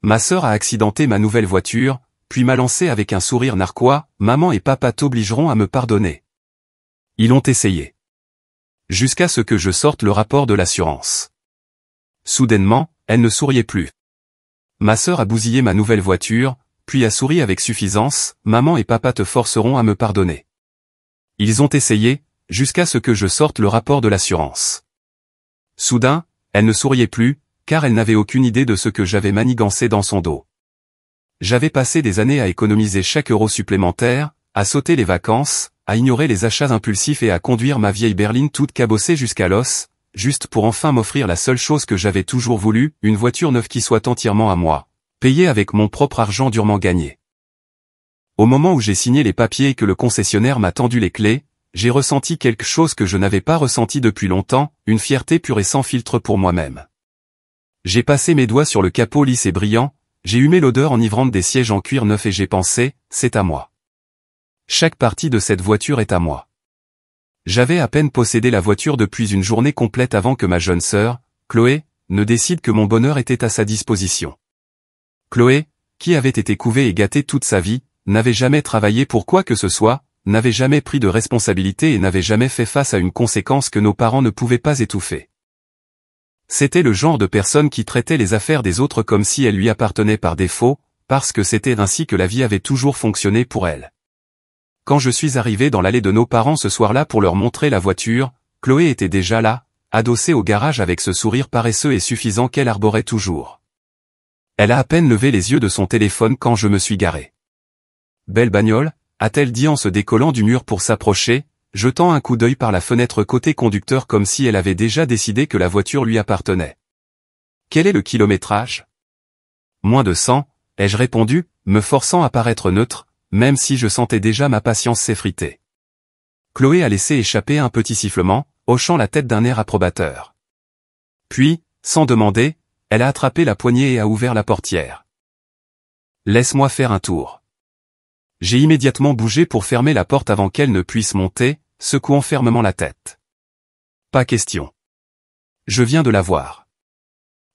Ma sœur a accidenté ma nouvelle voiture, puis m'a lancé avec un sourire narquois, « Maman et papa t'obligeront à me pardonner. » Ils ont essayé. Jusqu'à ce que je sorte le rapport de l'assurance. Soudainement, elle ne souriait plus. Ma sœur a bousillé ma nouvelle voiture, puis a souri avec suffisance, « Maman et papa te forceront à me pardonner. » Ils ont essayé, jusqu'à ce que je sorte le rapport de l'assurance. Soudain, elle ne souriait plus, car elle n'avait aucune idée de ce que j'avais manigancé dans son dos. J'avais passé des années à économiser chaque euro supplémentaire, à sauter les vacances, à ignorer les achats impulsifs et à conduire ma vieille berline toute cabossée jusqu'à l'os, juste pour enfin m'offrir la seule chose que j'avais toujours voulu, une voiture neuve qui soit entièrement à moi, payée avec mon propre argent durement gagné. Au moment où j'ai signé les papiers et que le concessionnaire m'a tendu les clés, j'ai ressenti quelque chose que je n'avais pas ressenti depuis longtemps, une fierté pure et sans filtre pour moi-même. J'ai passé mes doigts sur le capot lisse et brillant, j'ai humé l'odeur enivrante des sièges en cuir neuf et j'ai pensé, c'est à moi. Chaque partie de cette voiture est à moi. J'avais à peine possédé la voiture depuis une journée complète avant que ma jeune sœur, Chloé, ne décide que mon bonheur était à sa disposition. Chloé, qui avait été couvée et gâtée toute sa vie, n'avait jamais travaillé pour quoi que ce soit, n'avait jamais pris de responsabilité et n'avait jamais fait face à une conséquence que nos parents ne pouvaient pas étouffer. C'était le genre de personne qui traitait les affaires des autres comme si elles lui appartenaient par défaut, parce que c'était ainsi que la vie avait toujours fonctionné pour elle. Quand je suis arrivé dans l'allée de nos parents ce soir-là pour leur montrer la voiture, Chloé était déjà là, adossée au garage avec ce sourire paresseux et suffisant qu'elle arborait toujours. Elle a à peine levé les yeux de son téléphone quand je me suis garé. « Belle bagnole », a-t-elle dit en se décollant du mur pour s'approcher, jetant un coup d'œil par la fenêtre côté conducteur comme si elle avait déjà décidé que la voiture lui appartenait. « Quel est le kilométrage ?»« Moins de 100, ai-je répondu, me forçant à paraître neutre, même si je sentais déjà ma patience s'effriter. Chloé a laissé échapper un petit sifflement, hochant la tête d'un air approbateur. Puis, sans demander, elle a attrapé la poignée et a ouvert la portière. « Laisse-moi faire un tour. » J'ai immédiatement bougé pour fermer la porte avant qu'elle ne puisse monter, secouant fermement la tête. Pas question. Je viens de la voir.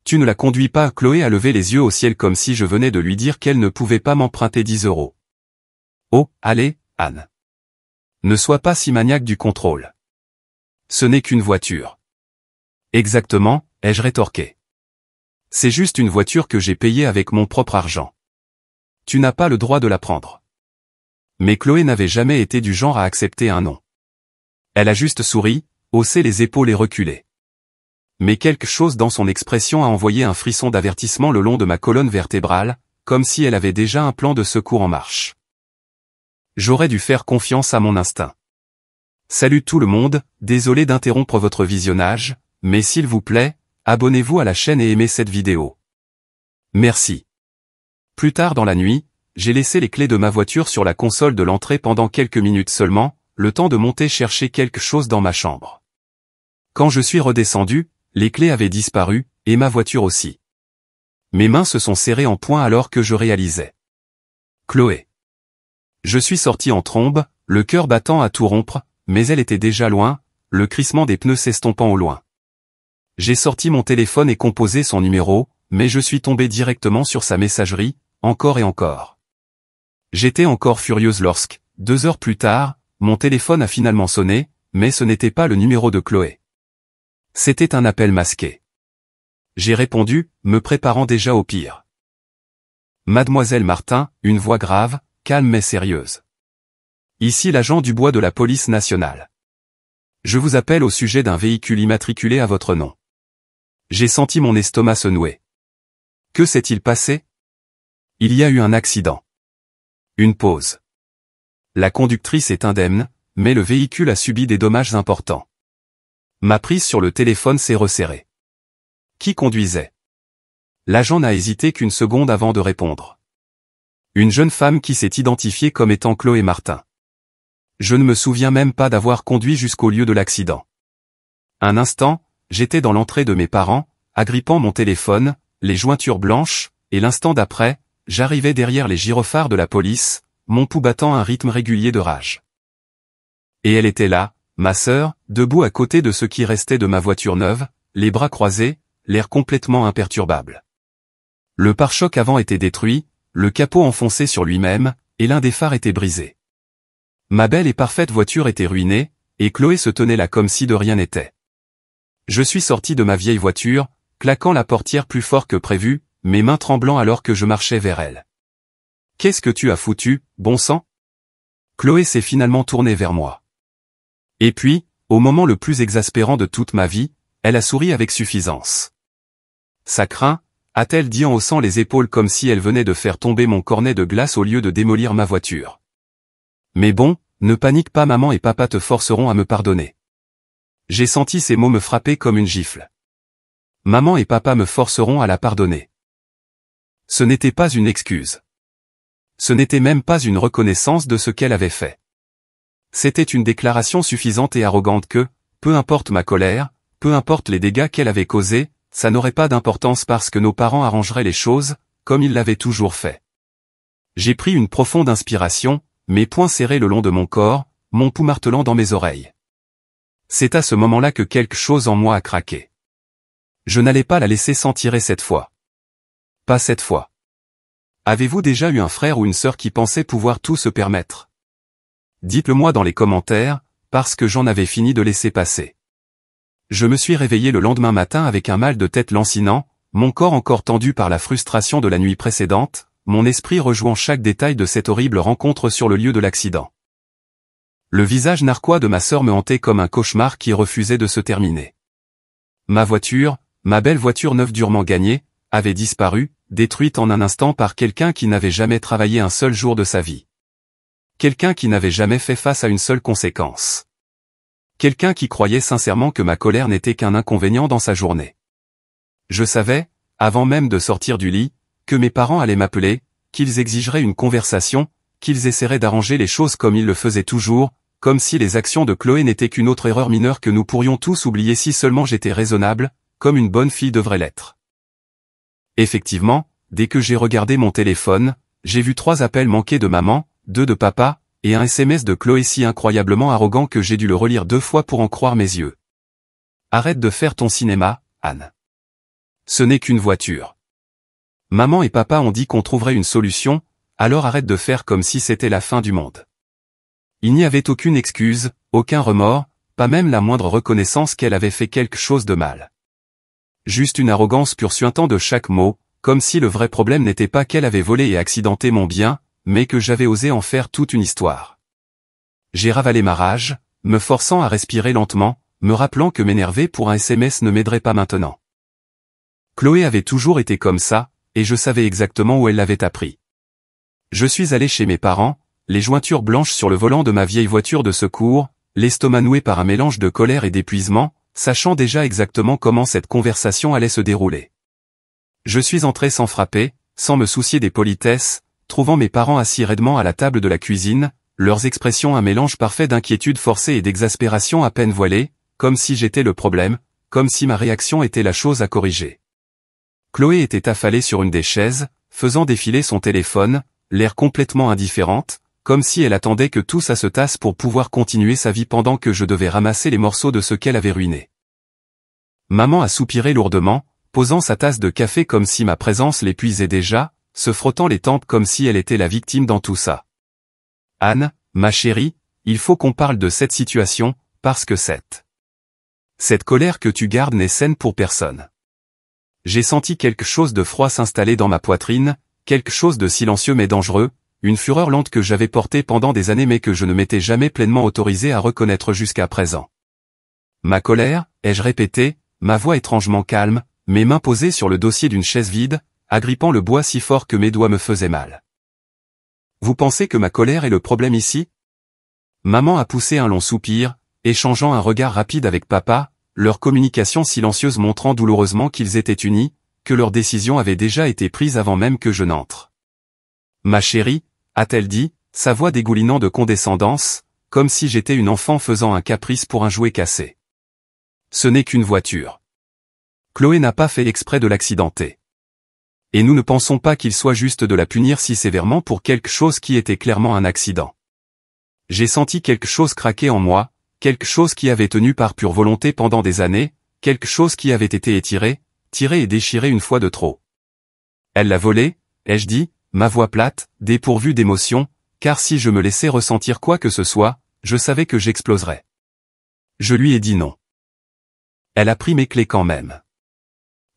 Tu ne la conduis pas. Chloé a levé les yeux au ciel comme si je venais de lui dire qu'elle ne pouvait pas m'emprunter 10 €. Oh, allez, Anne. Ne sois pas si maniaque du contrôle. Ce n'est qu'une voiture. Exactement, ai-je rétorqué. C'est juste une voiture que j'ai payée avec mon propre argent. Tu n'as pas le droit de la prendre. Mais Chloé n'avait jamais été du genre à accepter un non. Elle a juste souri, haussé les épaules et reculé. Mais quelque chose dans son expression a envoyé un frisson d'avertissement le long de ma colonne vertébrale, comme si elle avait déjà un plan de secours en marche. J'aurais dû faire confiance à mon instinct. Salut tout le monde, désolé d'interrompre votre visionnage, mais s'il vous plaît, abonnez-vous à la chaîne et aimez cette vidéo. Merci. Plus tard dans la nuit, j'ai laissé les clés de ma voiture sur la console de l'entrée pendant quelques minutes seulement, le temps de monter chercher quelque chose dans ma chambre. Quand je suis redescendu, les clés avaient disparu, et ma voiture aussi. Mes mains se sont serrées en poing alors que je réalisais. Chloé. Je suis sorti en trombe, le cœur battant à tout rompre, mais elle était déjà loin, le crissement des pneus s'estompant au loin. J'ai sorti mon téléphone et composé son numéro, mais je suis tombé directement sur sa messagerie, encore et encore. J'étais encore furieuse lorsque, 2 heures plus tard, mon téléphone a finalement sonné, mais ce n'était pas le numéro de Chloé. C'était un appel masqué. J'ai répondu, me préparant déjà au pire. Mademoiselle Martin, une voix grave, calme mais sérieuse. Ici l'agent Dubois de la police nationale. Je vous appelle au sujet d'un véhicule immatriculé à votre nom. J'ai senti mon estomac se nouer. Que s'est-il passé? Il y a eu un accident. Une pause. La conductrice est indemne, mais le véhicule a subi des dommages importants. Ma prise sur le téléphone s'est resserrée. Qui conduisait? L'agent n'a hésité qu'une seconde avant de répondre. Une jeune femme qui s'est identifiée comme étant Chloé Martin. Je ne me souviens même pas d'avoir conduit jusqu'au lieu de l'accident. Un instant, j'étais dans l'entrée de mes parents, agrippant mon téléphone, les jointures blanches, et l'instant d'après, j'arrivais derrière les gyrophares de la police, mon pouls battant un rythme régulier de rage. Et elle était là, ma sœur, debout à côté de ce qui restait de ma voiture neuve, les bras croisés, l'air complètement imperturbable. Le pare-choc avant était détruit, le capot enfoncé sur lui-même, et l'un des phares était brisé. Ma belle et parfaite voiture était ruinée, et Chloé se tenait là comme si de rien n'était. Je suis sorti de ma vieille voiture, claquant la portière plus fort que prévu, mes mains tremblant alors que je marchais vers elle. « Qu'est-ce que tu as foutu, bon sang ?» Chloé s'est finalement tournée vers moi. Et puis, au moment le plus exaspérant de toute ma vie, elle a souri avec suffisance. « Ça craint ?» a-t-elle dit en haussant les épaules comme si elle venait de faire tomber mon cornet de glace au lieu de démolir ma voiture. Mais bon, ne panique pas, maman et papa te forceront à me pardonner. J'ai senti ces mots me frapper comme une gifle. Maman et papa me forceront à la pardonner. Ce n'était pas une excuse. Ce n'était même pas une reconnaissance de ce qu'elle avait fait. C'était une déclaration suffisante et arrogante que, peu importe ma colère, peu importe les dégâts qu'elle avait causés, ça n'aurait pas d'importance parce que nos parents arrangeraient les choses, comme ils l'avaient toujours fait. J'ai pris une profonde inspiration, mes poings serrés le long de mon corps, mon pouls martelant dans mes oreilles. C'est à ce moment-là que quelque chose en moi a craqué. Je n'allais pas la laisser s'en tirer cette fois. Pas cette fois. Avez-vous déjà eu un frère ou une sœur qui pensait pouvoir tout se permettre? Dites-le moi dans les commentaires, parce que j'en avais fini de laisser passer. Je me suis réveillé le lendemain matin avec un mal de tête lancinant, mon corps encore tendu par la frustration de la nuit précédente, mon esprit rejouant chaque détail de cette horrible rencontre sur le lieu de l'accident. Le visage narquois de ma sœur me hantait comme un cauchemar qui refusait de se terminer. Ma voiture, ma belle voiture neuve durement gagnée, avait disparu, détruite en un instant par quelqu'un qui n'avait jamais travaillé un seul jour de sa vie. Quelqu'un qui n'avait jamais fait face à une seule conséquence. Quelqu'un qui croyait sincèrement que ma colère n'était qu'un inconvénient dans sa journée. Je savais, avant même de sortir du lit, que mes parents allaient m'appeler, qu'ils exigeraient une conversation, qu'ils essaieraient d'arranger les choses comme ils le faisaient toujours, comme si les actions de Chloé n'étaient qu'une autre erreur mineure que nous pourrions tous oublier si seulement j'étais raisonnable, comme une bonne fille devrait l'être. Effectivement, dès que j'ai regardé mon téléphone, j'ai vu 3 appels manqués de maman, 2 de papa, et un SMS de Chloé si incroyablement arrogant que j'ai dû le relire 2 fois pour en croire mes yeux. Arrête de faire ton cinéma, Anne. Ce n'est qu'une voiture. Maman et papa ont dit qu'on trouverait une solution, alors arrête de faire comme si c'était la fin du monde. Il n'y avait aucune excuse, aucun remords, pas même la moindre reconnaissance qu'elle avait fait quelque chose de mal. Juste une arrogance pure suintant de chaque mot, comme si le vrai problème n'était pas qu'elle avait volé et accidenté mon bien, mais que j'avais osé en faire toute une histoire. J'ai ravalé ma rage, me forçant à respirer lentement, me rappelant que m'énerver pour un SMS ne m'aiderait pas maintenant. Chloé avait toujours été comme ça, et je savais exactement où elle l'avait appris. Je suis allé chez mes parents, les jointures blanches sur le volant de ma vieille voiture de secours, l'estomac noué par un mélange de colère et d'épuisement, sachant déjà exactement comment cette conversation allait se dérouler. Je suis entré sans frapper, sans me soucier des politesses, trouvant mes parents assis raidement à la table de la cuisine, leurs expressions un mélange parfait d'inquiétude forcée et d'exaspération à peine voilée, comme si j'étais le problème, comme si ma réaction était la chose à corriger. Chloé était affalée sur une des chaises, faisant défiler son téléphone, l'air complètement indifférente, comme si elle attendait que tout ça se tasse pour pouvoir continuer sa vie pendant que je devais ramasser les morceaux de ce qu'elle avait ruiné. Maman a soupiré lourdement, posant sa tasse de café comme si ma présence l'épuisait déjà, se frottant les tempes comme si elle était la victime dans tout ça. Anne, ma chérie, il faut qu'on parle de cette situation, parce que cette colère que tu gardes n'est saine pour personne. J'ai senti quelque chose de froid s'installer dans ma poitrine, quelque chose de silencieux mais dangereux, une fureur lente que j'avais portée pendant des années mais que je ne m'étais jamais pleinement autorisé à reconnaître jusqu'à présent. Ma colère, ai-je répété, ma voix étrangement calme, mes mains posées sur le dossier d'une chaise vide, agrippant le bois si fort que mes doigts me faisaient mal. Vous pensez que ma colère est le problème ici? Maman a poussé un long soupir, échangeant un regard rapide avec papa, leur communication silencieuse montrant douloureusement qu'ils étaient unis, que leur décision avait déjà été prise avant même que je n'entre. Ma chérie, a-t-elle dit, sa voix dégoulinant de condescendance, comme si j'étais une enfant faisant un caprice pour un jouet cassé. Ce n'est qu'une voiture. Chloé n'a pas fait exprès de l'accidenter. Et nous ne pensons pas qu'il soit juste de la punir si sévèrement pour quelque chose qui était clairement un accident. J'ai senti quelque chose craquer en moi, quelque chose qui avait tenu par pure volonté pendant des années, quelque chose qui avait été étiré, tiré et déchiré une fois de trop. Elle l'a volé, ai-je dit, ma voix plate, dépourvue d'émotion, car si je me laissais ressentir quoi que ce soit, je savais que j'exploserais. Je lui ai dit non. Elle a pris mes clés quand même.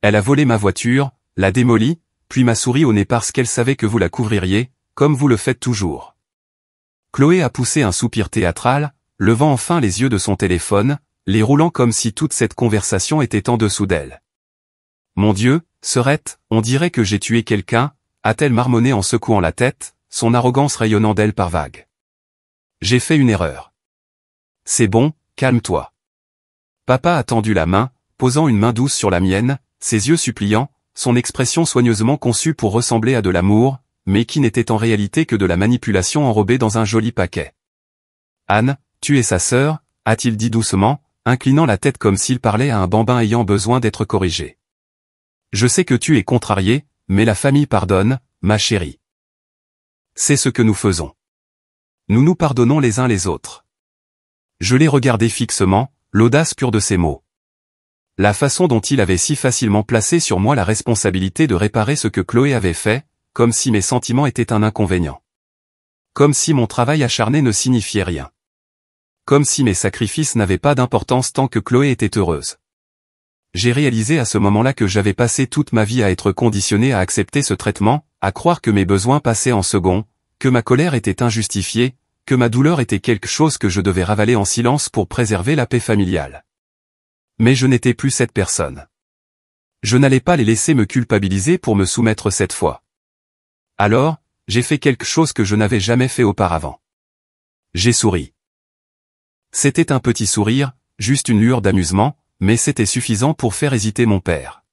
Elle a volé ma voiture, l'a démolie, puis m'a souri au nez parce qu'elle savait que vous la couvririez, comme vous le faites toujours. Chloé a poussé un soupir théâtral, levant enfin les yeux de son téléphone, les roulant comme si toute cette conversation était en dessous d'elle. Mon Dieu, Serette, on dirait que j'ai tué quelqu'un, a-t-elle marmonné en secouant la tête, son arrogance rayonnant d'elle par vagues. J'ai fait une erreur. C'est bon, calme-toi. Papa a tendu la main, posant une main douce sur la mienne, ses yeux suppliants, son expression soigneusement conçue pour ressembler à de l'amour, mais qui n'était en réalité que de la manipulation enrobée dans un joli paquet. Anne, tu es sa sœur, a-t-il dit doucement, inclinant la tête comme s'il parlait à un bambin ayant besoin d'être corrigé. Je sais que tu es contrarié, mais la famille pardonne, ma chérie. C'est ce que nous faisons. Nous nous pardonnons les uns les autres. Je l'ai regardé fixement, l'audace pure de ses mots. La façon dont il avait si facilement placé sur moi la responsabilité de réparer ce que Chloé avait fait, comme si mes sentiments étaient un inconvénient. Comme si mon travail acharné ne signifiait rien. Comme si mes sacrifices n'avaient pas d'importance tant que Chloé était heureuse. J'ai réalisé à ce moment-là que j'avais passé toute ma vie à être conditionné à accepter ce traitement, à croire que mes besoins passaient en second, que ma colère était injustifiée, que ma douleur était quelque chose que je devais ravaler en silence pour préserver la paix familiale. Mais je n'étais plus cette personne. Je n'allais pas les laisser me culpabiliser pour me soumettre cette fois. Alors, j'ai fait quelque chose que je n'avais jamais fait auparavant. J'ai souri. C'était un petit sourire, juste une lueur d'amusement, mais c'était suffisant pour faire hésiter mon père.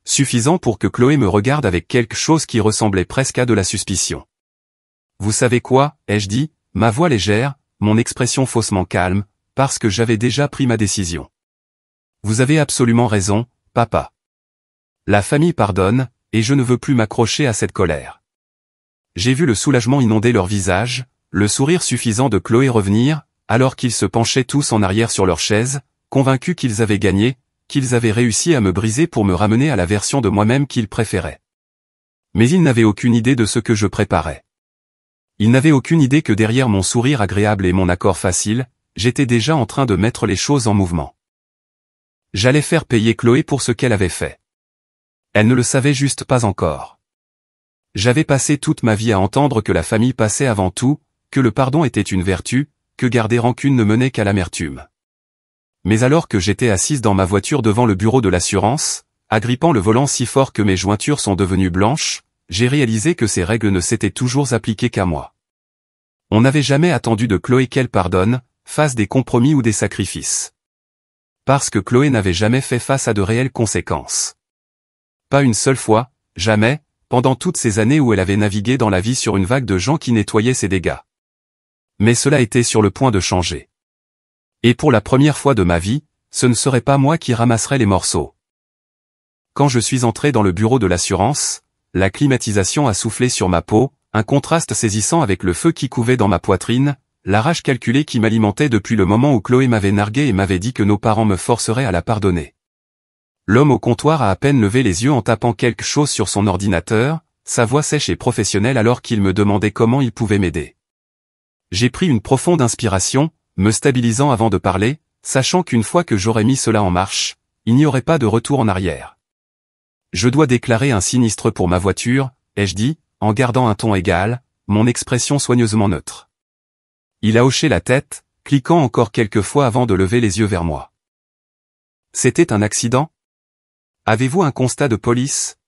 Suffisant pour que Chloé me regarde avec quelque chose qui ressemblait presque à de la suspicion. Vous savez quoi, ai-je dit, ma voix légère, mon expression faussement calme, parce que j'avais déjà pris ma décision. Vous avez absolument raison, papa. La famille pardonne, et je ne veux plus m'accrocher à cette colère. J'ai vu le soulagement inonder leur visage, le sourire suffisant de Chloé revenir, alors qu'ils se penchaient tous en arrière sur leur chaise, convaincus qu'ils avaient gagné, qu'ils avaient réussi à me briser pour me ramener à la version de moi-même qu'ils préféraient. Mais ils n'avaient aucune idée de ce que je préparais. Ils n'avaient aucune idée que derrière mon sourire agréable et mon accord facile, j'étais déjà en train de mettre les choses en mouvement. J'allais faire payer Chloé pour ce qu'elle avait fait. Elle ne le savait juste pas encore. J'avais passé toute ma vie à entendre que la famille passait avant tout, que le pardon était une vertu, que garder rancune ne menait qu'à l'amertume. Mais alors que j'étais assise dans ma voiture devant le bureau de l'assurance, agrippant le volant si fort que mes jointures sont devenues blanches, j'ai réalisé que ces règles ne s'étaient toujours appliquées qu'à moi. On n'avait jamais attendu de Chloé qu'elle pardonne, fasse des compromis ou des sacrifices. Parce que Chloé n'avait jamais fait face à de réelles conséquences. Pas une seule fois, jamais, pendant toutes ces années où elle avait navigué dans la vie sur une vague de gens qui nettoyaient ses dégâts. Mais cela était sur le point de changer. Et pour la première fois de ma vie, ce ne serait pas moi qui ramasserais les morceaux. Quand je suis entré dans le bureau de l'assurance, la climatisation a soufflé sur ma peau, un contraste saisissant avec le feu qui couvait dans ma poitrine, la rage calculée qui m'alimentait depuis le moment où Chloé m'avait nargué et m'avait dit que nos parents me forceraient à la pardonner. L'homme au comptoir a à peine levé les yeux en tapant quelque chose sur son ordinateur, sa voix sèche et professionnelle alors qu'il me demandait comment il pouvait m'aider. J'ai pris une profonde inspiration, me stabilisant avant de parler, sachant qu'une fois que j'aurais mis cela en marche, il n'y aurait pas de retour en arrière. Je dois déclarer un sinistre pour ma voiture, ai-je dit, en gardant un ton égal, mon expression soigneusement neutre. Il a hoché la tête, cliquant encore quelques fois avant de lever les yeux vers moi. C'était un accident ? Avez-vous un constat de police ?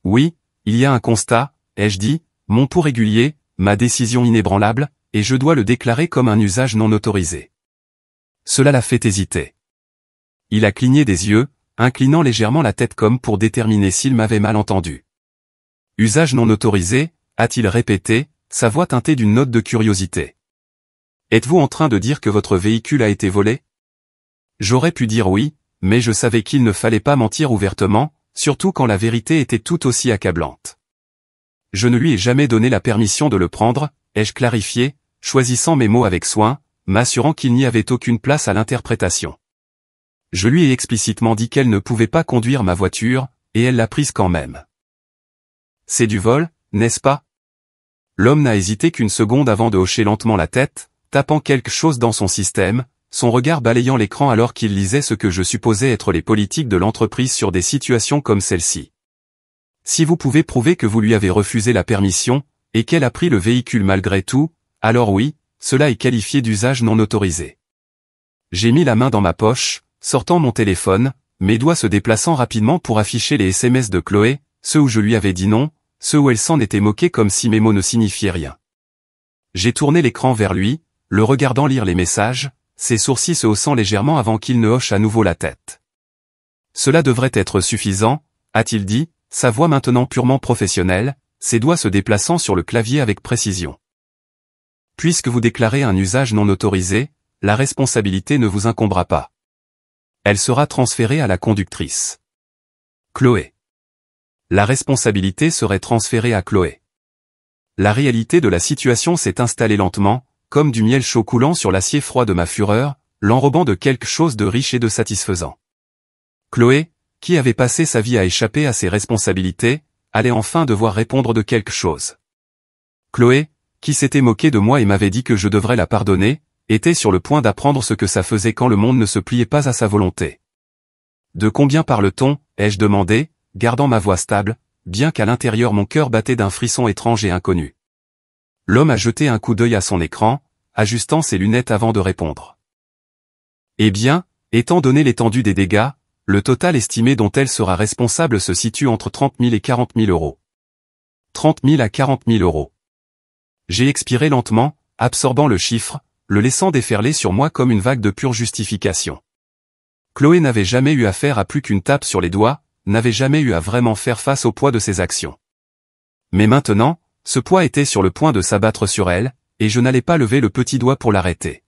Oui, il y a un constat, ai-je dit, mon pouls régulier, ma décision inébranlable, et je dois le déclarer comme un usage non autorisé. Cela l'a fait hésiter. Il a cligné des yeux, inclinant légèrement la tête comme pour déterminer s'il m'avait mal entendu. Usage non autorisé, a-t-il répété, sa voix teintée d'une note de curiosité. Êtes-vous en train de dire que votre véhicule a été volé ? J'aurais pu dire oui, mais je savais qu'il ne fallait pas mentir ouvertement, surtout quand la vérité était tout aussi accablante. Je ne lui ai jamais donné la permission de le prendre, ai-je clarifié, choisissant mes mots avec soin, m'assurant qu'il n'y avait aucune place à l'interprétation. Je lui ai explicitement dit qu'elle ne pouvait pas conduire ma voiture, et elle l'a prise quand même. c'est du vol, n'est-ce pas? L'homme n'a hésité qu'une seconde avant de hocher lentement la tête, tapant quelque chose dans son système, son regard balayant l'écran alors qu'il lisait ce que je supposais être les politiques de l'entreprise sur des situations comme celle-ci. Si vous pouvez prouver que vous lui avez refusé la permission, et qu'elle a pris le véhicule malgré tout, alors oui, cela est qualifié d'usage non autorisé. J'ai mis la main dans ma poche, sortant mon téléphone, mes doigts se déplaçant rapidement pour afficher les SMS de Chloé, ceux où je lui avais dit non, ceux où elle s'en était moquée comme si mes mots ne signifiaient rien. J'ai tourné l'écran vers lui, le regardant lire les messages, ses sourcils se haussant légèrement avant qu'il ne hoche à nouveau la tête. Cela devrait être suffisant, a-t-il dit, sa voix maintenant purement professionnelle, ses doigts se déplaçant sur le clavier avec précision. Puisque vous déclarez un usage non autorisé, la responsabilité ne vous incombera pas. Elle sera transférée à la conductrice. Chloé. La responsabilité serait transférée à Chloé. La réalité de la situation s'est installée lentement, comme du miel chaud coulant sur l'acier froid de ma fureur, l'enrobant de quelque chose de riche et de satisfaisant. Chloé, qui avait passé sa vie à échapper à ses responsabilités, allait enfin devoir répondre de quelque chose. Chloé, qui s'était moquée de moi et m'avait dit que je devrais la pardonner, était sur le point d'apprendre ce que ça faisait quand le monde ne se pliait pas à sa volonté. De combien parle-t-on, ai-je demandé, gardant ma voix stable, bien qu'à l'intérieur mon cœur battait d'un frisson étrange et inconnu. L'homme a jeté un coup d'œil à son écran, ajustant ses lunettes avant de répondre. Eh bien, étant donné l'étendue des dégâts, le total estimé dont elle sera responsable se situe entre 30 000 et 40 000 euros. 30 000 à 40 000 euros. J'ai expiré lentement, absorbant le chiffre, le laissant déferler sur moi comme une vague de pure justification. Chloé n'avait jamais eu affaire à plus qu'une tape sur les doigts, n'avait jamais eu à vraiment faire face au poids de ses actions. Mais maintenant, ce poids était sur le point de s'abattre sur elle, et je n'allais pas lever le petit doigt pour l'arrêter.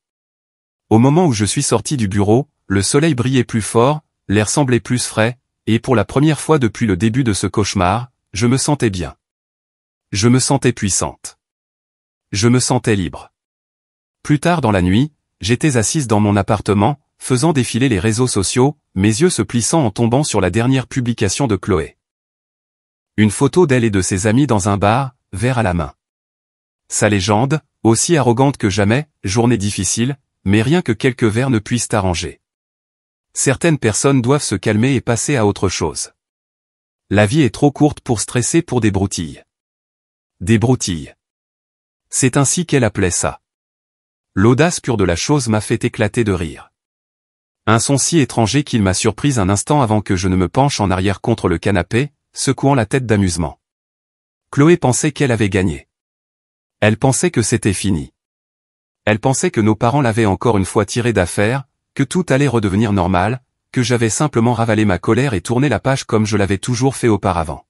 Au moment où je suis sorti du bureau, le soleil brillait plus fort, l'air semblait plus frais, et pour la première fois depuis le début de ce cauchemar, je me sentais bien. Je me sentais puissante. Je me sentais libre. Plus tard dans la nuit, j'étais assise dans mon appartement, faisant défiler les réseaux sociaux, mes yeux se plissant en tombant sur la dernière publication de Chloé. Une photo d'elle et de ses amis dans un bar, verre à la main. Sa légende, aussi arrogante que jamais, journée difficile, mais rien que quelques verres ne puissent arranger. Certaines personnes doivent se calmer et passer à autre chose. La vie est trop courte pour stresser pour des broutilles. Des broutilles. C'est ainsi qu'elle appelait ça. L'audace pure de la chose m'a fait éclater de rire. Un son si étranger qu'il m'a surprise un instant avant que je ne me penche en arrière contre le canapé, secouant la tête d'amusement. Chloé pensait qu'elle avait gagné. Elle pensait que c'était fini. Elle pensait que nos parents l'avaient encore une fois tiré d'affaire, que tout allait redevenir normal, que j'avais simplement ravalé ma colère et tourné la page comme je l'avais toujours fait auparavant.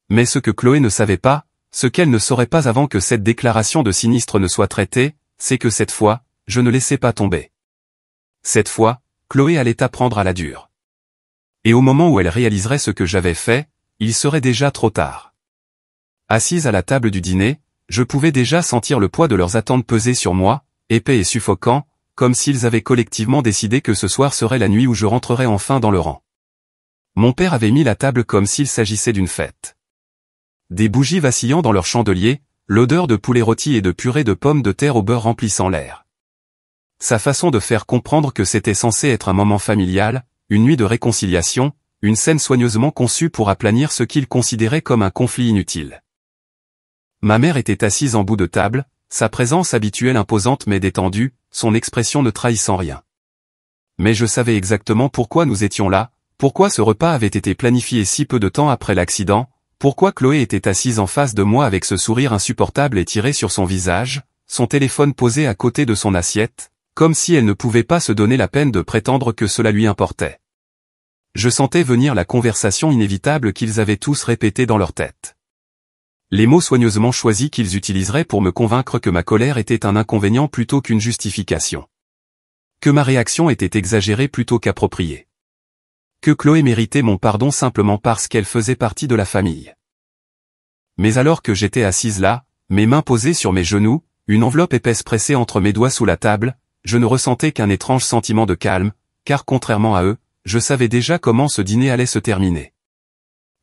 Mais ce que Chloé ne savait pas, ce qu'elle ne saurait pas avant que cette déclaration de sinistre ne soit traitée, c'est que cette fois, je ne laissais pas tomber. Cette fois, Chloé allait apprendre à la dure. Et au moment où elle réaliserait ce que j'avais fait, il serait déjà trop tard. Assise à la table du dîner, je pouvais déjà sentir le poids de leurs attentes peser sur moi, épais et suffocant, comme s'ils avaient collectivement décidé que ce soir serait la nuit où je rentrerais enfin dans le rang. Mon père avait mis la table comme s'il s'agissait d'une fête. Des bougies vacillant dans leur chandelier, l'odeur de poulet rôti et de purée de pommes de terre au beurre remplissant l'air. Sa façon de faire comprendre que c'était censé être un moment familial, une nuit de réconciliation, une scène soigneusement conçue pour aplanir ce qu'il considérait comme un conflit inutile. Ma mère était assise en bout de table, sa présence habituelle imposante mais détendue, son expression ne trahissant rien. Mais je savais exactement pourquoi nous étions là, pourquoi ce repas avait été planifié si peu de temps après l'accident, pourquoi Chloé était assise en face de moi avec ce sourire insupportable étiré sur son visage, son téléphone posé à côté de son assiette, comme si elle ne pouvait pas se donner la peine de prétendre que cela lui importait. Je sentais venir la conversation inévitable qu'ils avaient tous répétée dans leur tête. Les mots soigneusement choisis qu'ils utiliseraient pour me convaincre que ma colère était un inconvénient plutôt qu'une justification. Que ma réaction était exagérée plutôt qu'appropriée. Que Chloé méritait mon pardon simplement parce qu'elle faisait partie de la famille. Mais alors que j'étais assise là, mes mains posées sur mes genoux, une enveloppe épaisse pressée entre mes doigts sous la table, je ne ressentais qu'un étrange sentiment de calme, car contrairement à eux, je savais déjà comment ce dîner allait se terminer.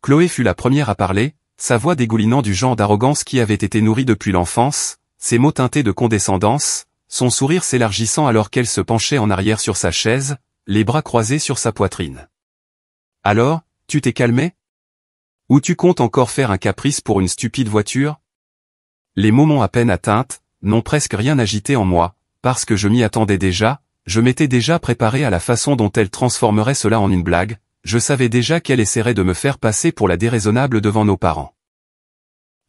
Chloé fut la première à parler, sa voix dégoulinant du genre d'arrogance qui avait été nourrie depuis l'enfance, ses mots teintés de condescendance, son sourire s'élargissant alors qu'elle se penchait en arrière sur sa chaise, les bras croisés sur sa poitrine. « Alors, tu t'es calmé ? Ou tu comptes encore faire un caprice pour une stupide voiture ?» Les mots m'ont à peine atteinte, n'ont presque rien agité en moi, parce que je m'y attendais déjà, je m'étais déjà préparé à la façon dont elle transformerait cela en une blague, je savais déjà qu'elle essaierait de me faire passer pour la déraisonnable devant nos parents.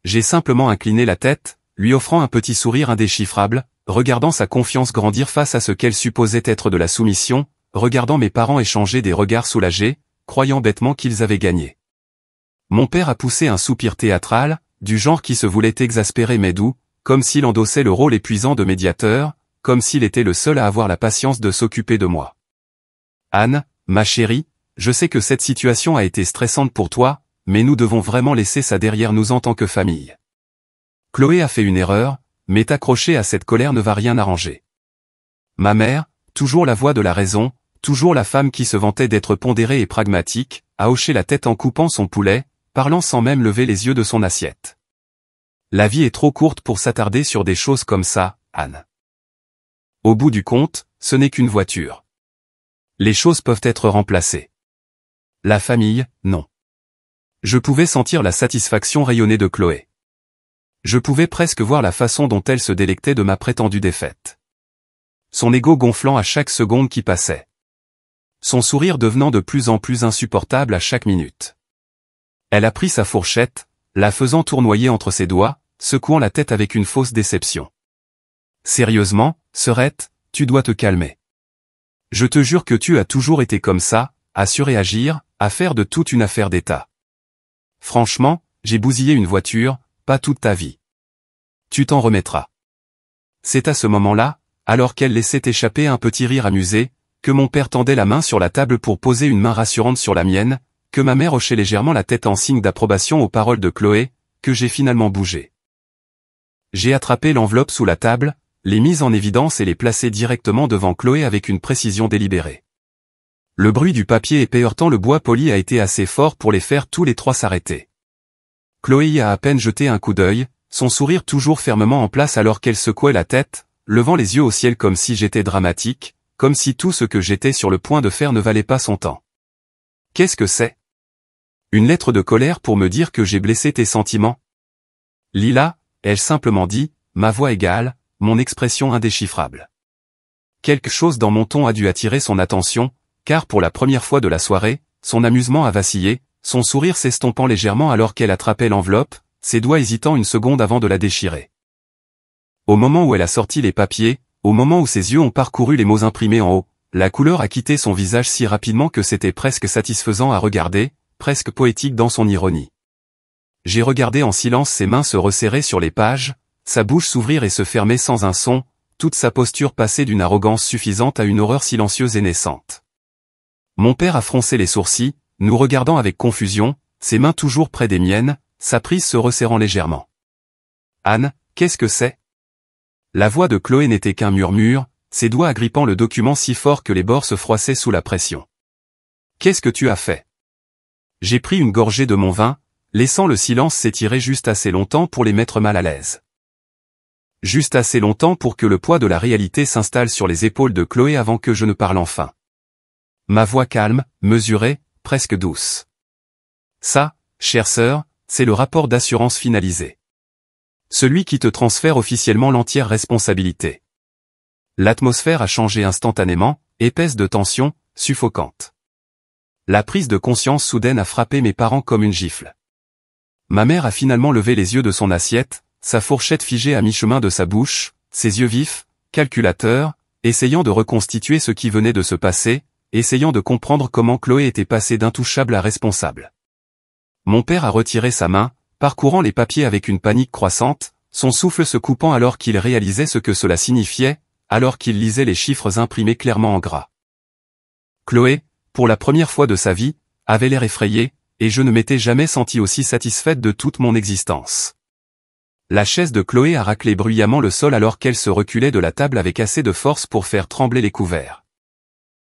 J'ai simplement incliné la tête, lui offrant un petit sourire indéchiffrable, regardant sa confiance grandir face à ce qu'elle supposait être de la soumission, regardant mes parents échanger des regards soulagés, croyant bêtement qu'ils avaient gagné. Mon père a poussé un soupir théâtral, du genre qui se voulait exaspéré mais doux, comme s'il endossait le rôle épuisant de médiateur, comme s'il était le seul à avoir la patience de s'occuper de moi. « Anne, ma chérie, je sais que cette situation a été stressante pour toi, mais nous devons vraiment laisser ça derrière nous en tant que famille. Chloé a fait une erreur, mais t'accrocher à cette colère ne va rien arranger. » Ma mère, toujours la voix de la raison, toujours la femme qui se vantait d'être pondérée et pragmatique, a hoché la tête en coupant son poulet, parlant sans même lever les yeux de son assiette. « La vie est trop courte pour s'attarder sur des choses comme ça, Anne. Au bout du compte, ce n'est qu'une voiture. Les choses peuvent être remplacées. La famille, non. » Je pouvais sentir la satisfaction rayonner de Chloé. Je pouvais presque voir la façon dont elle se délectait de ma prétendue défaite. Son ego gonflant à chaque seconde qui passait. Son sourire devenant de plus en plus insupportable à chaque minute. Elle a pris sa fourchette, la faisant tournoyer entre ses doigts, secouant la tête avec une fausse déception. « Sérieusement, sœurette, tu dois te calmer. Je te jure que tu as toujours été comme ça, à surréagir, à faire de toute une affaire d'État. Franchement, j'ai bousillé une voiture, pas toute ta vie. Tu t'en remettras. » C'est à ce moment-là, alors qu'elle laissait échapper un petit rire amusé, que mon père tendait la main sur la table pour poser une main rassurante sur la mienne, que ma mère hochait légèrement la tête en signe d'approbation aux paroles de Chloé, que j'ai finalement bougé. J'ai attrapé l'enveloppe sous la table, les mis en évidence et les placé directement devant Chloé avec une précision délibérée. Le bruit du papier épais heurtant le bois poli a été assez fort pour les faire tous les trois s'arrêter. Chloé y a à peine jeté un coup d'œil, son sourire toujours fermement en place alors qu'elle secouait la tête, levant les yeux au ciel comme si j'étais dramatique, comme si tout ce que j'étais sur le point de faire ne valait pas son temps. « Qu'est-ce que c'est ? Une lettre de colère pour me dire que j'ai blessé tes sentiments ? » Lila, ai-je simplement dit, ma voix égale, mon expression indéchiffrable. Quelque chose dans mon ton a dû attirer son attention, car pour la première fois de la soirée, son amusement a vacillé, son sourire s'estompant légèrement alors qu'elle attrapait l'enveloppe, ses doigts hésitant une seconde avant de la déchirer. Au moment où elle a sorti les papiers, au moment où ses yeux ont parcouru les mots imprimés en haut, la couleur a quitté son visage si rapidement que c'était presque satisfaisant à regarder, presque poétique dans son ironie. J'ai regardé en silence ses mains se resserrer sur les pages, sa bouche s'ouvrir et se fermer sans un son, toute sa posture passer d'une arrogance suffisante à une horreur silencieuse et naissante. Mon père a froncé les sourcils, nous regardant avec confusion, ses mains toujours près des miennes, sa prise se resserrant légèrement. « Anne, qu'est-ce que c'est ?» La voix de Chloé n'était qu'un murmure, ses doigts agrippant le document si fort que les bords se froissaient sous la pression. « Qu'est-ce que tu as fait ?» J'ai pris une gorgée de mon vin, laissant le silence s'étirer juste assez longtemps pour les mettre mal à l'aise. Juste assez longtemps pour que le poids de la réalité s'installe sur les épaules de Chloé avant que je ne parle enfin. Ma voix calme, mesurée, presque douce. « Ça, chère sœur, c'est le rapport d'assurance finalisé. Celui qui te transfère officiellement l'entière responsabilité. » L'atmosphère a changé instantanément, épaisse de tension, suffocante. La prise de conscience soudaine a frappé mes parents comme une gifle. Ma mère a finalement levé les yeux de son assiette, sa fourchette figée à mi-chemin de sa bouche, ses yeux vifs, calculateurs, essayant de reconstituer ce qui venait de se passer, essayant de comprendre comment Chloé était passée d'intouchable à responsable. Mon père a retiré sa main, parcourant les papiers avec une panique croissante, son souffle se coupant alors qu'il réalisait ce que cela signifiait, alors qu'il lisait les chiffres imprimés clairement en gras. Chloé, pour la première fois de sa vie, avait l'air effrayée, et je ne m'étais jamais sentie aussi satisfaite de toute mon existence. La chaise de Chloé a raclé bruyamment le sol alors qu'elle se reculait de la table avec assez de force pour faire trembler les couverts.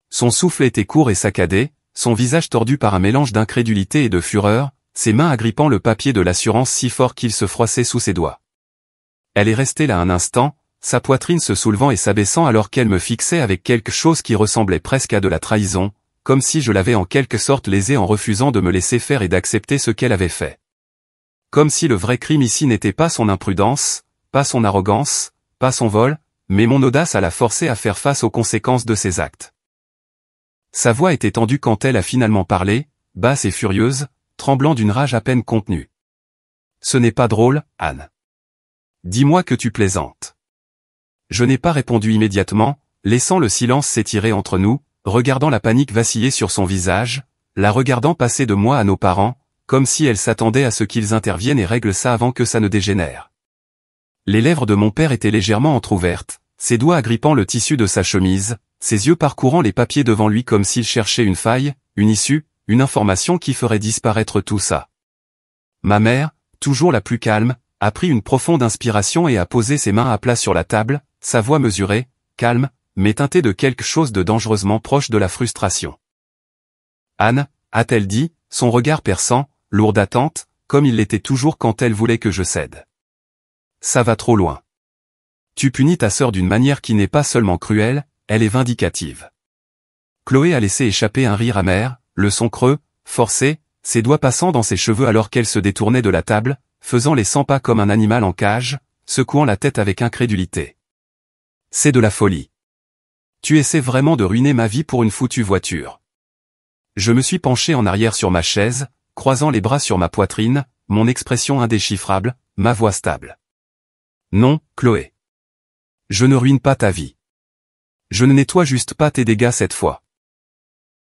Son souffle était court et saccadé, son visage tordu par un mélange d'incrédulité et de fureur, ses mains agrippant le papier de l'assurance si fort qu'il se froissait sous ses doigts. Elle est restée là un instant, sa poitrine se soulevant et s'abaissant alors qu'elle me fixait avec quelque chose qui ressemblait presque à de la trahison, comme si je l'avais en quelque sorte lésée en refusant de me laisser faire et d'accepter ce qu'elle avait fait. Comme si le vrai crime ici n'était pas son imprudence, pas son arrogance, pas son vol, mais mon audace à la forcer à faire face aux conséquences de ses actes. Sa voix était tendue quand elle a finalement parlé, basse et furieuse, tremblant d'une rage à peine contenue. Ce n'est pas drôle, Anne. Dis-moi que tu plaisantes. Je n'ai pas répondu immédiatement, laissant le silence s'étirer entre nous, regardant la panique vaciller sur son visage, la regardant passer de moi à nos parents, comme si elle s'attendait à ce qu'ils interviennent et règlent ça avant que ça ne dégénère. Les lèvres de mon père étaient légèrement entr'ouvertes, ses doigts agrippant le tissu de sa chemise, ses yeux parcourant les papiers devant lui comme s'il cherchait une faille, une issue, une information qui ferait disparaître tout ça. Ma mère, toujours la plus calme, a pris une profonde inspiration et a posé ses mains à plat sur la table, sa voix mesurée, calme, mais teintée de quelque chose de dangereusement proche de la frustration. Anne, a-t-elle dit, son regard perçant, lourd d'attente, comme il l'était toujours quand elle voulait que je cède. Ça va trop loin. Tu punis ta sœur d'une manière qui n'est pas seulement cruelle, elle est vindicative. Chloé a laissé échapper un rire amer, le son creux, forcé, ses doigts passant dans ses cheveux alors qu'elle se détournait de la table, faisant les 100 pas comme un animal en cage, secouant la tête avec incrédulité. C'est de la folie. Tu essaies vraiment de ruiner ma vie pour une foutue voiture. Je me suis penché en arrière sur ma chaise, croisant les bras sur ma poitrine, mon expression indéchiffrable, ma voix stable. Non, Chloé. Je ne ruine pas ta vie. Je ne nettoie juste pas tes dégâts cette fois.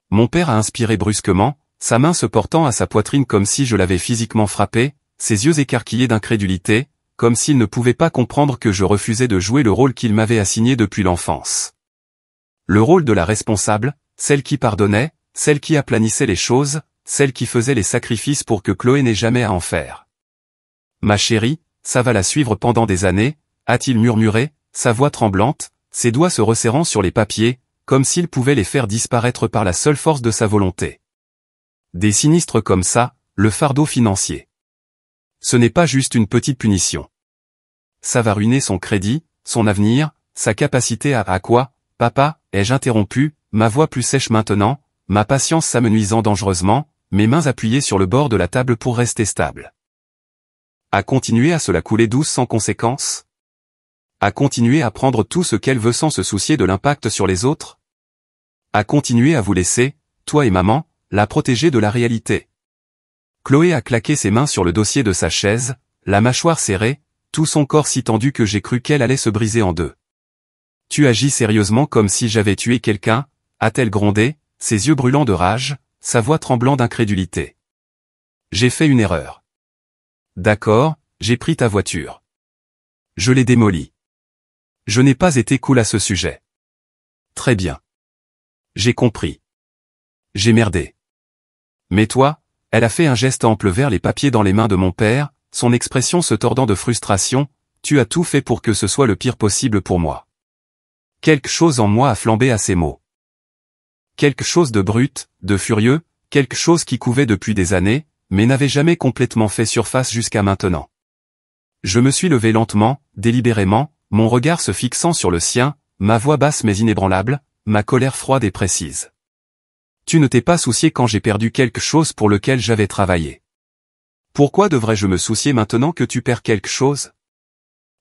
Mon père a inspiré brusquement, sa main se portant à sa poitrine comme si je l'avais physiquement frappé, ses yeux écarquillés d'incrédulité, comme s'il ne pouvait pas comprendre que je refusais de jouer le rôle qu'il m'avait assigné depuis l'enfance. Le rôle de la responsable, celle qui pardonnait, celle qui aplanissait les choses, celle qui faisait les sacrifices pour que Chloé n'ait jamais à en faire. Ma chérie, ça va la suivre pendant des années, a-t-il murmuré, sa voix tremblante, ses doigts se resserrant sur les papiers, comme s'il pouvait les faire disparaître par la seule force de sa volonté. Des sinistres comme ça, le fardeau financier. Ce n'est pas juste une petite punition. Ça va ruiner son crédit, son avenir, sa capacité à quoi, papa, ai-je interrompu, ma voix plus sèche maintenant, ma patience s'amenuisant dangereusement, mes mains appuyées sur le bord de la table pour rester stable. À continuer à se la couler douce sans conséquence? À continuer à prendre tout ce qu'elle veut sans se soucier de l'impact sur les autres? À continuer à vous laisser, toi et maman, la protéger de la réalité? Chloé a claqué ses mains sur le dossier de sa chaise, la mâchoire serrée, tout son corps si tendu que j'ai cru qu'elle allait se briser en deux. Tu agis sérieusement comme si j'avais tué quelqu'un, a-t-elle grondé, ses yeux brûlants de rage, sa voix tremblant d'incrédulité. J'ai fait une erreur. D'accord, j'ai pris ta voiture. Je l'ai démolie. Je n'ai pas été cool à ce sujet. Très bien. J'ai compris. J'ai merdé. Mais toi, elle a fait un geste ample vers les papiers dans les mains de mon père, son expression se tordant de frustration, tu as tout fait pour que ce soit le pire possible pour moi. Quelque chose en moi a flambé à ces mots. Quelque chose de brut, de furieux, quelque chose qui couvait depuis des années, mais n'avait jamais complètement fait surface jusqu'à maintenant. Je me suis levé lentement, délibérément, mon regard se fixant sur le sien, ma voix basse mais inébranlable, ma colère froide et précise. Tu ne t'es pas soucié quand j'ai perdu quelque chose pour lequel j'avais travaillé. Pourquoi devrais-je me soucier maintenant que tu perds quelque chose?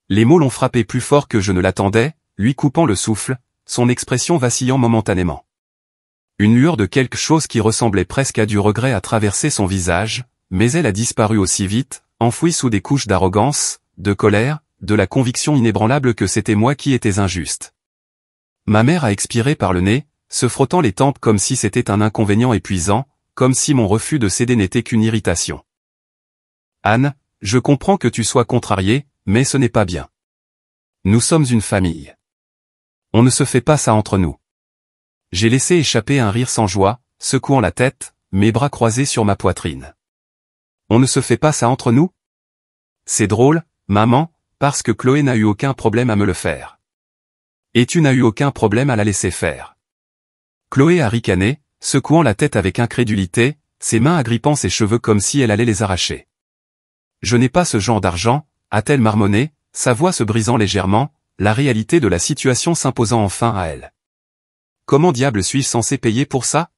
Les mots l'ont frappé plus fort que je ne l'attendais, lui coupant le souffle, son expression vacillant momentanément. Une lueur de quelque chose qui ressemblait presque à du regret a traversé son visage, mais elle a disparu aussi vite, enfouie sous des couches d'arrogance, de colère, de la conviction inébranlable que c'était moi qui étais injuste. Ma mère a expiré par le nez, se frottant les tempes comme si c'était un inconvénient épuisant, comme si mon refus de céder n'était qu'une irritation. Anne, je comprends que tu sois contrariée, mais ce n'est pas bien. Nous sommes une famille. On ne se fait pas ça entre nous. J'ai laissé échapper un rire sans joie, secouant la tête, mes bras croisés sur ma poitrine. On ne se fait pas ça entre nous? C'est drôle, maman, parce que Chloé n'a eu aucun problème à me le faire. Et tu n'as eu aucun problème à la laisser faire. Chloé a ricané, secouant la tête avec incrédulité, ses mains agrippant ses cheveux comme si elle allait les arracher. Je n'ai pas ce genre d'argent, a-t-elle marmonné, sa voix se brisant légèrement, la réalité de la situation s'imposant enfin à elle. Comment diable suis-je censé payer pour ça?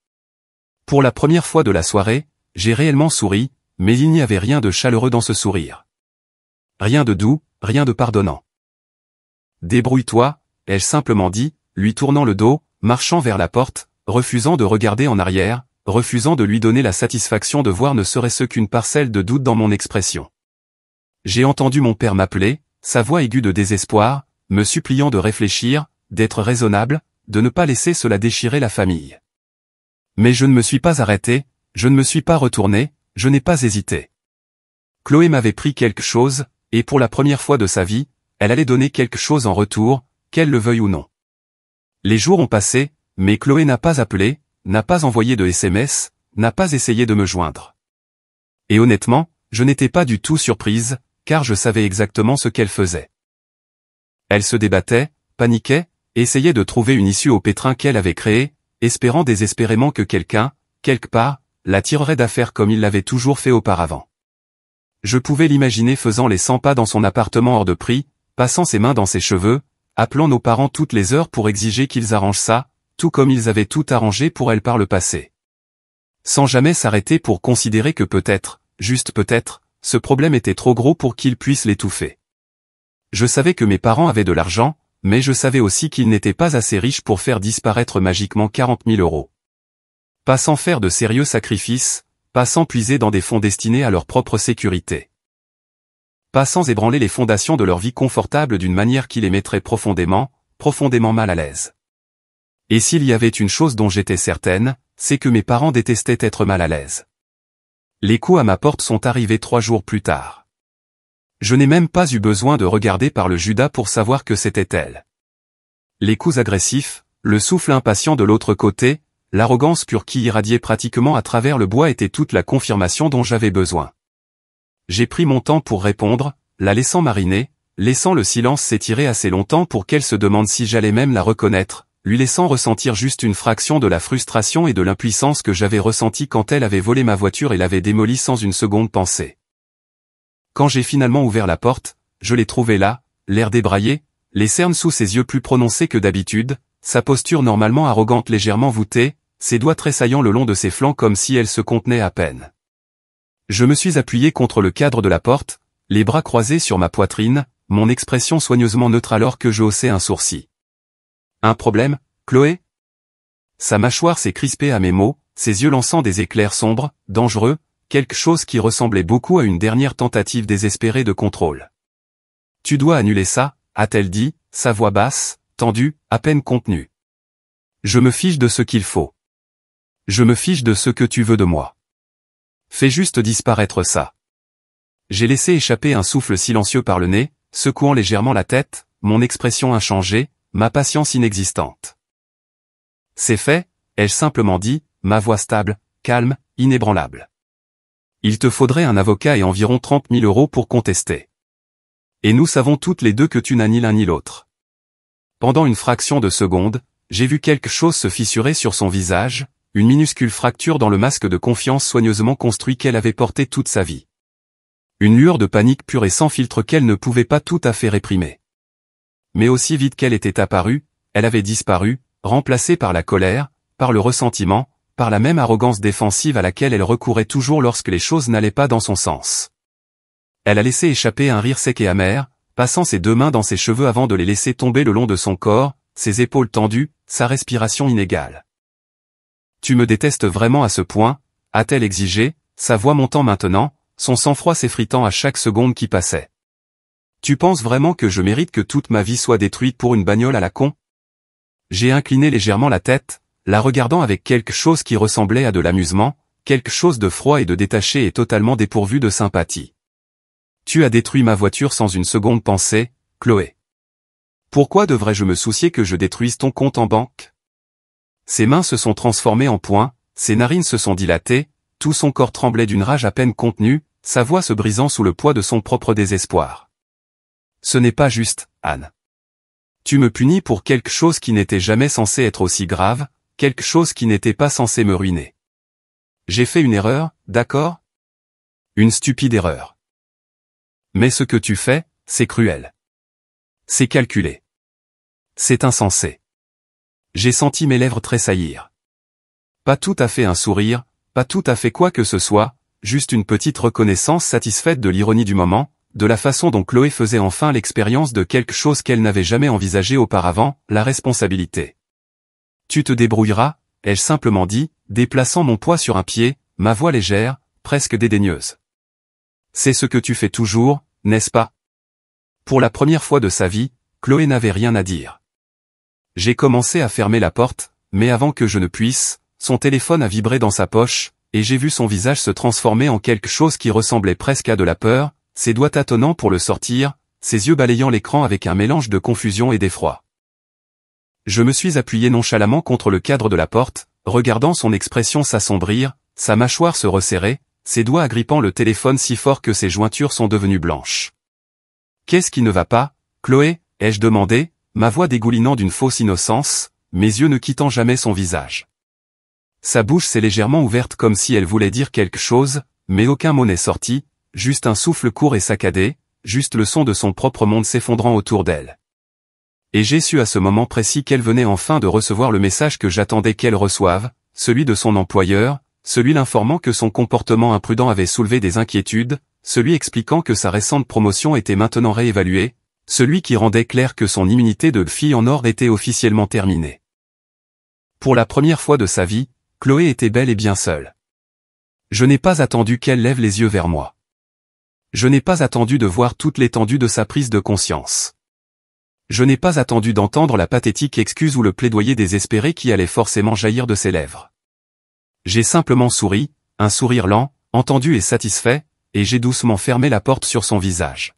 Pour la première fois de la soirée, j'ai réellement souri, mais il n'y avait rien de chaleureux dans ce sourire. Rien de doux, rien de pardonnant. Débrouille-toi, ai-je simplement dit, lui tournant le dos, marchant vers la porte, refusant de regarder en arrière, refusant de lui donner la satisfaction de voir ne serait-ce qu'une parcelle de doute dans mon expression. J'ai entendu mon père m'appeler, sa voix aiguë de désespoir, me suppliant de réfléchir, d'être raisonnable, de ne pas laisser cela déchirer la famille. Mais je ne me suis pas arrêté, je ne me suis pas retourné, je n'ai pas hésité. Chloé m'avait pris quelque chose, et pour la première fois de sa vie, elle allait donner quelque chose en retour, qu'elle le veuille ou non. Les jours ont passé, mais Chloé n'a pas appelé, n'a pas envoyé de SMS, n'a pas essayé de me joindre. Et honnêtement, je n'étais pas du tout surprise, car je savais exactement ce qu'elle faisait. Elle se débattait, paniquait, essayait de trouver une issue au pétrin qu'elle avait créé, espérant désespérément que quelqu'un, quelque part, la tirerait d'affaire comme il l'avait toujours fait auparavant. Je pouvais l'imaginer faisant les 100 pas dans son appartement hors de prix, passant ses mains dans ses cheveux, appelant nos parents toutes les heures pour exiger qu'ils arrangent ça, tout comme ils avaient tout arrangé pour elle par le passé. Sans jamais s'arrêter pour considérer que peut-être, juste peut-être, ce problème était trop gros pour qu'ils puissent l'étouffer. Je savais que mes parents avaient de l'argent, mais je savais aussi qu'ils n'étaient pas assez riches pour faire disparaître magiquement 40 000 €. Pas sans faire de sérieux sacrifices, pas sans puiser dans des fonds destinés à leur propre sécurité. Pas sans ébranler les fondations de leur vie confortable d'une manière qui les mettrait profondément, profondément mal à l'aise. Et s'il y avait une chose dont j'étais certaine, c'est que mes parents détestaient être mal à l'aise. Les coups à ma porte sont arrivés 3 jours plus tard. Je n'ai même pas eu besoin de regarder par le Judas pour savoir que c'était elle. Les coups agressifs, le souffle impatient de l'autre côté, l'arrogance pure qui irradiait pratiquement à travers le bois était toute la confirmation dont j'avais besoin. J'ai pris mon temps pour répondre, la laissant mariner, laissant le silence s'étirer assez longtemps pour qu'elle se demande si j'allais même la reconnaître, lui laissant ressentir juste une fraction de la frustration et de l'impuissance que j'avais ressentie quand elle avait volé ma voiture et l'avait démolie sans une seconde pensée. Quand j'ai finalement ouvert la porte, je l'ai trouvée là, l'air débraillé, les cernes sous ses yeux plus prononcées que d'habitude, sa posture normalement arrogante légèrement voûtée, ses doigts tressaillant le long de ses flancs comme si elle se contenait à peine. Je me suis appuyé contre le cadre de la porte, les bras croisés sur ma poitrine, mon expression soigneusement neutre alors que je haussais un sourcil. Un problème, Chloé? Sa mâchoire s'est crispée à mes mots, ses yeux lançant des éclairs sombres, dangereux, quelque chose qui ressemblait beaucoup à une dernière tentative désespérée de contrôle. Tu dois annuler ça, a-t-elle dit, sa voix basse, tendue, à peine contenue. Je me fiche de ce qu'il faut. Je me fiche de ce que tu veux de moi. Fais juste disparaître ça. J'ai laissé échapper un souffle silencieux par le nez, secouant légèrement la tête, mon expression inchangée, ma patience inexistante. C'est fait, ai-je simplement dit, ma voix stable, calme, inébranlable. Il te faudrait un avocat et environ 30 000 € pour contester. Et nous savons toutes les deux que tu n'as ni l'un ni l'autre. Pendant une fraction de seconde, j'ai vu quelque chose se fissurer sur son visage, une minuscule fracture dans le masque de confiance soigneusement construit qu'elle avait porté toute sa vie. Une lueur de panique pure et sans filtre qu'elle ne pouvait pas tout à fait réprimer. Mais aussi vite qu'elle était apparue, elle avait disparu, remplacée par la colère, par le ressentiment, par la même arrogance défensive à laquelle elle recourait toujours lorsque les choses n'allaient pas dans son sens. Elle a laissé échapper un rire sec et amer, passant ses 2 mains dans ses cheveux avant de les laisser tomber le long de son corps, ses épaules tendues, sa respiration inégale. Tu me détestes vraiment à ce point, a-t-elle exigé, sa voix montant maintenant, son sang-froid s'effritant à chaque seconde qui passait. Tu penses vraiment que je mérite que toute ma vie soit détruite pour une bagnole à la con? J'ai incliné légèrement la tête, la regardant avec quelque chose qui ressemblait à de l'amusement, quelque chose de froid et de détaché et totalement dépourvu de sympathie. Tu as détruit ma voiture sans une seconde pensée, Chloé. Pourquoi devrais-je me soucier que je détruise ton compte en banque? Ses mains se sont transformées en poings, ses narines se sont dilatées, tout son corps tremblait d'une rage à peine contenue, sa voix se brisant sous le poids de son propre désespoir. Ce n'est pas juste, Anne. Tu me punis pour quelque chose qui n'était jamais censé être aussi grave, quelque chose qui n'était pas censé me ruiner. J'ai fait une erreur, d'accord? Une stupide erreur. Mais ce que tu fais, c'est cruel. C'est calculé. C'est insensé. J'ai senti mes lèvres tressaillir. Pas tout à fait un sourire, pas tout à fait quoi que ce soit, juste une petite reconnaissance satisfaite de l'ironie du moment, de la façon dont Chloé faisait enfin l'expérience de quelque chose qu'elle n'avait jamais envisagé auparavant, la responsabilité. Tu te débrouilleras, ai-je simplement dit, déplaçant mon poids sur un pied, ma voix légère, presque dédaigneuse. C'est ce que tu fais toujours, n'est-ce pas? Pour la première fois de sa vie, Chloé n'avait rien à dire. J'ai commencé à fermer la porte, mais avant que je ne puisse, son téléphone a vibré dans sa poche, et j'ai vu son visage se transformer en quelque chose qui ressemblait presque à de la peur, ses doigts tâtonnant pour le sortir, ses yeux balayant l'écran avec un mélange de confusion et d'effroi. Je me suis appuyé nonchalamment contre le cadre de la porte, regardant son expression s'assombrir, sa mâchoire se resserrer, ses doigts agrippant le téléphone si fort que ses jointures sont devenues blanches. « Qu'est-ce qui ne va pas, Chloé ?» ai-je demandé, ma voix dégoulinant d'une fausse innocence, mes yeux ne quittant jamais son visage. Sa bouche s'est légèrement ouverte comme si elle voulait dire quelque chose, mais aucun mot n'est sorti, juste un souffle court et saccadé, juste le son de son propre monde s'effondrant autour d'elle. Et j'ai su à ce moment précis qu'elle venait enfin de recevoir le message que j'attendais qu'elle reçoive, celui de son employeur, celui l'informant que son comportement imprudent avait soulevé des inquiétudes, celui expliquant que sa récente promotion était maintenant réévaluée, celui qui rendait clair que son immunité de fille en or était officiellement terminée. Pour la première fois de sa vie, Chloé était bel et bien seule. Je n'ai pas attendu qu'elle lève les yeux vers moi. Je n'ai pas attendu de voir toute l'étendue de sa prise de conscience. Je n'ai pas attendu d'entendre la pathétique excuse ou le plaidoyer désespéré qui allait forcément jaillir de ses lèvres. J'ai simplement souri, un sourire lent, entendu et satisfait, et j'ai doucement fermé la porte sur son visage.